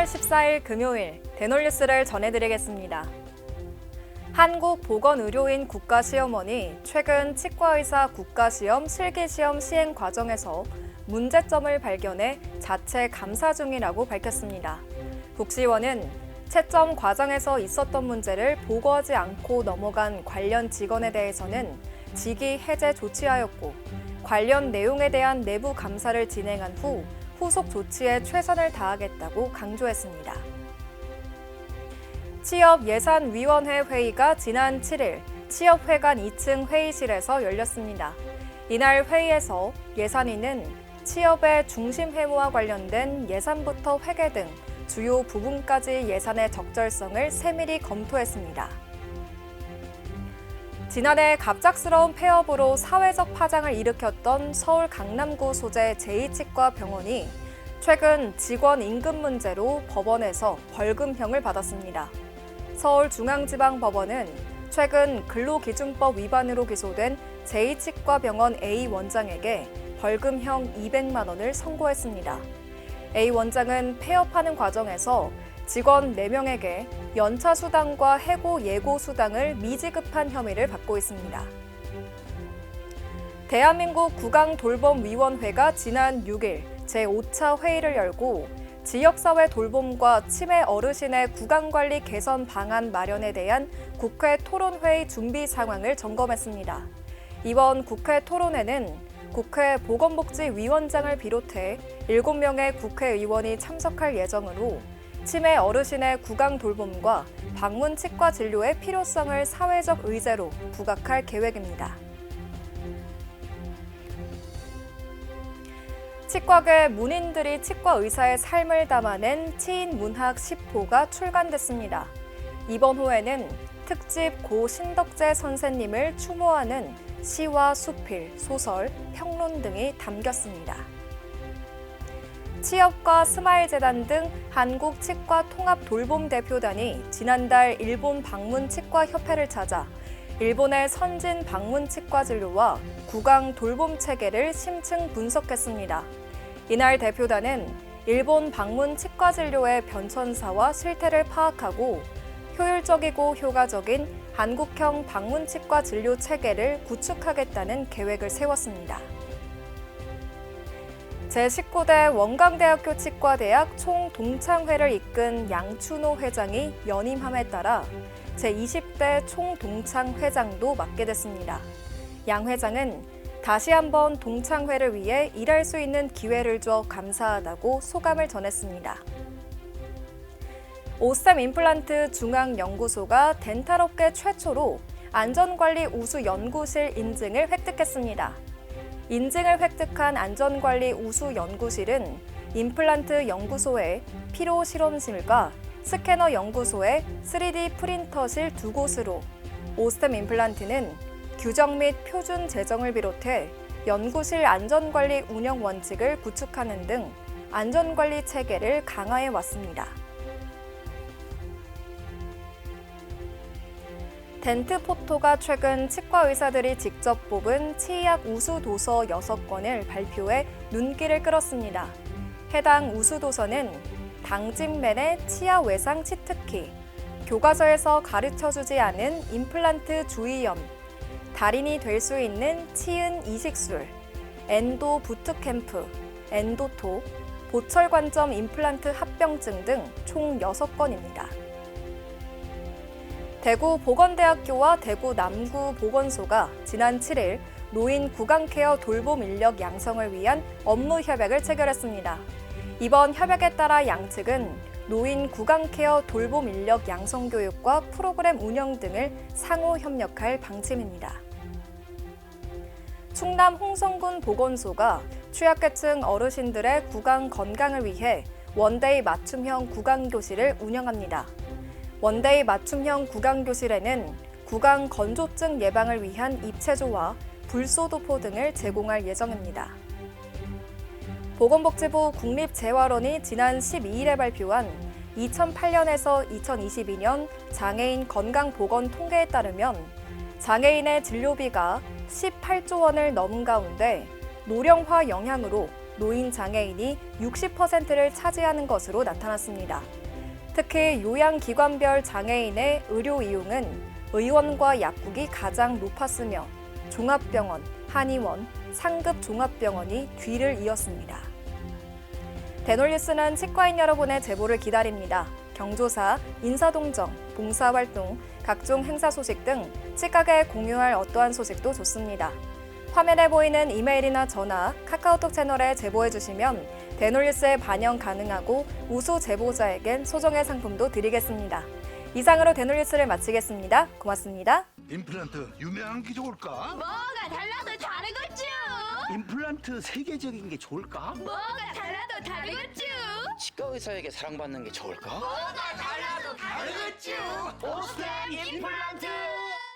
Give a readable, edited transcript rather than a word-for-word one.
10월 14일 금요일 대놀뉴스를 전해드리겠습니다. 한국보건의료인 국가시험원이 최근 치과의사 국가시험 실기시험 시행 과정에서 문제점을 발견해 자체 감사 중이라고 밝혔습니다. 국시원은 채점 과정에서 있었던 문제를 보고하지 않고 넘어간 관련 직원에 대해서는 직위 해제 조치하였고, 관련 내용에 대한 내부 감사를 진행한 후 후속 조치에 최선을 다하겠다고 강조했습니다. 취업예산위원회 회의가 지난 7일 취업회관 2층 회의실에서 열렸습니다. 이날 회의에서 예산위는 취업의 중심 회무와 관련된 예산부터 회계 등 주요 부분까지 예산의 적절성을 세밀히 검토했습니다. 지난해 갑작스러운 폐업으로 사회적 파장을 일으켰던 서울 강남구 소재 제2치과병원이 최근 직원 임금 문제로 법원에서 벌금형을 받았습니다. 서울중앙지방법원은 최근 근로기준법 위반으로 기소된 제2치과병원 A 원장에게 벌금형 200만 원을 선고했습니다. A 원장은 폐업하는 과정에서 직원 4명에게 연차수당과 해고 예고수당을 미지급한 혐의를 받고 있습니다. 대한민국 구강돌봄위원회가 지난 6일 제5차 회의를 열고 지역사회 돌봄과 치매 어르신의 구강관리 개선 방안 마련에 대한 국회 토론회의 준비 상황을 점검했습니다. 이번 국회 토론회는 국회 보건복지위원장을 비롯해 7명의 국회의원이 참석할 예정으로 치매 어르신의 구강 돌봄과 방문 치과 진료의 필요성을 사회적 의제로 부각할 계획입니다. 치과계 문인들이 치과 의사의 삶을 담아낸 치인 문학 10호가 출간됐습니다. 이번 호에는 특집 고 신덕재 선생님을 추모하는 시와 수필, 소설, 평론 등이 담겼습니다. 치협과 스마일재단 등 한국치과통합돌봄대표단이 지난달 일본 방문치과협회를 찾아 일본의 선진 방문치과 진료와 구강 돌봄 체계를 심층 분석했습니다. 이날 대표단은 일본 방문치과 진료의 변천사와 실태를 파악하고 효율적이고 효과적인 한국형 방문치과 진료 체계를 구축하겠다는 계획을 세웠습니다. 제19대 원광대학교 치과대학 총동창회를 이끈 양춘호 회장이 연임함에 따라 제20대 총동창회장도 맡게 됐습니다. 양 회장은 다시 한번 동창회를 위해 일할 수 있는 기회를 줘 감사하다고 소감을 전했습니다. 오스템 임플란트 중앙연구소가 덴탈업계 최초로 안전관리 우수 연구실 인증을 획득했습니다. 인증을 획득한 안전관리 우수 연구실은 임플란트 연구소의 피로 실험실과 스캐너 연구소의 3D 프린터실 2곳으로 오스템 임플란트는 규정 및 표준 제정을 비롯해 연구실 안전관리 운영 원칙을 구축하는 등 안전관리 체계를 강화해 왔습니다. 덴트포토가 최근 치과 의사들이 직접 뽑은 치의학 우수 도서 6권을 발표해 눈길을 끌었습니다. 해당 우수 도서는 당진맨의 치아 외상 치트키, 교과서에서 가르쳐주지 않은 임플란트 주의점, 달인이 될 수 있는 치은 이식술, 엔도 부트캠프, 엔도토, 보철관점 임플란트 합병증 등 총 6건입니다. 대구보건대학교와 대구남구보건소가 지난 7일 노인 구강케어 돌봄 인력 양성을 위한 업무 협약을 체결했습니다. 이번 협약에 따라 양측은 노인 구강케어 돌봄 인력 양성 교육과 프로그램 운영 등을 상호 협력할 방침입니다. 충남 홍성군 보건소가 취약계층 어르신들의 구강 건강을 위해 원데이 맞춤형 구강교실을 운영합니다. 원데이 맞춤형 구강교실에는 구강 건조증 예방을 위한 입체조와 불소도포 등을 제공할 예정입니다. 보건복지부 국립재활원이 지난 12일에 발표한 2008년에서 2022년 장애인 건강보건 통계에 따르면 장애인의 진료비가 18조 원을 넘은 가운데 노령화 영향으로 노인 장애인이 60%를 차지하는 것으로 나타났습니다. 특히 요양기관별 장애인의 의료 이용은 의원과 약국이 가장 높았으며 종합병원, 한의원, 상급 종합병원이 뒤를 이었습니다. 대놀뉴스는 치과인 여러분의 제보를 기다립니다. 경조사, 인사동정, 봉사활동, 각종 행사 소식 등 치과계에 공유할 어떠한 소식도 좋습니다. 화면에 보이는 이메일이나 전화, 카카오톡 채널에 제보해 주시면 대놀뉴스에 반영 가능하고 우수 제보자에겐 소정의 상품도 드리겠습니다. 이상으로 대놀뉴스를 마치겠습니다. 고맙습니다. 임플란트 유명한 게 좋을까? 뭐가 달라도 다르겠죠. 임플란트 세계적인 게 좋을까? 뭐가 달라도 다르겠죠. 치과 의사에게 사랑받는 게 좋을까? 뭐가 달라도 다르겠죠. 오스템 임플란트!